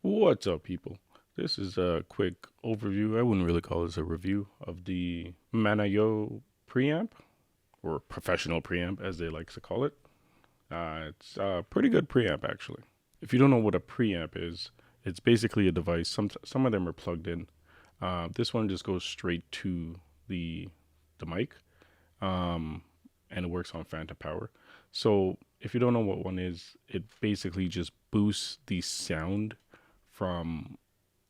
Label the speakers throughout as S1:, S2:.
S1: What's up, people? This is a quick overview. I wouldn't really call this a review of the Manayo preamp, or professional preamp as they like to call it. It's a pretty good preamp, actually. If you don't know what a preamp is, it's basically a device. Some of them are plugged in. This one just goes straight to the mic, um, and it works on phantom power. So if you don't know what one is, it basically just boosts the sound from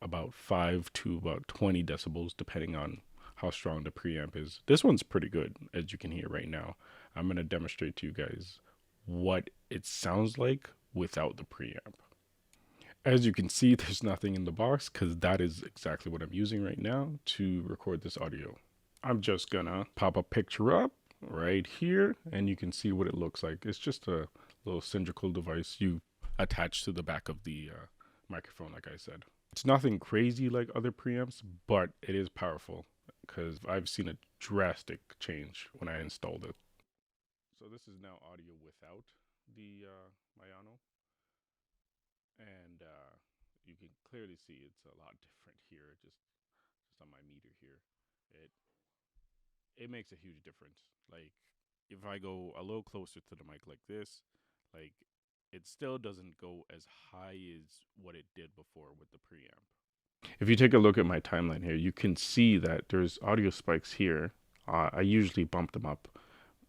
S1: about 5 to about 20 decibels, depending on how strong the preamp is. This one's pretty good, as you can hear right now. I'm going to demonstrate to you guys what it sounds like without the preamp. As you can see, there's nothing in the box because that is exactly what I'm using right now to record this audio. I'm just gonna pop a picture up right here and you can see what it looks like. It's just a little cylindrical device you attach to the back of the microphone, like I said. It's nothing crazy like other preamps, but it is powerful because I've seen a drastic change when I installed it. So this is now audio without the Manayo, and you can clearly see it's a lot different here. Just on my meter here, it it makes a huge difference. Like if I go a little closer to the mic like this, like it still doesn't go as high as what it did before with the preamp. If you take a look at my timeline here, you can see that there's audio spikes here. I usually bump them up,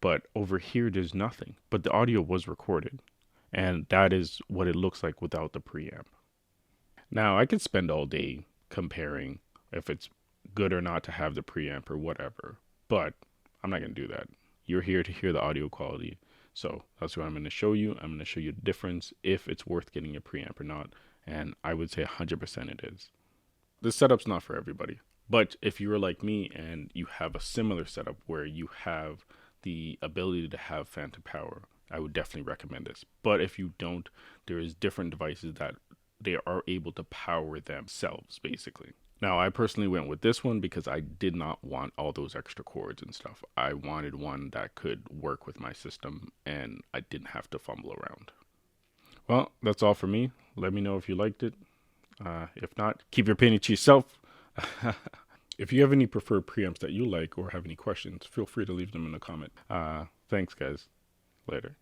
S1: but over here there's nothing. But the audio was recorded, and that is what it looks like without the preamp. Now I could spend all day comparing if it's good or not to have the preamp or whatever, but I'm not going to do that. You're here to hear the audio quality. So that's what I'm going to show you. I'm going to show you the difference, if it's worth getting a preamp or not. And I would say 100% it is. This setup's not for everybody. But if you're like me and you have a similar setup where you have the ability to have phantom power, I would definitely recommend this. But if you don't, there is different devices that they are able to power themselves, basically. Now, I personally went with this one because I did not want all those extra cords and stuff. I wanted one that could work with my system and I didn't have to fumble around. Well, that's all for me. Let me know if you liked it. If not, keep your opinion to yourself. If you have any preferred preamps that you like or have any questions, feel free to leave them in the comment. Thanks, guys. Later.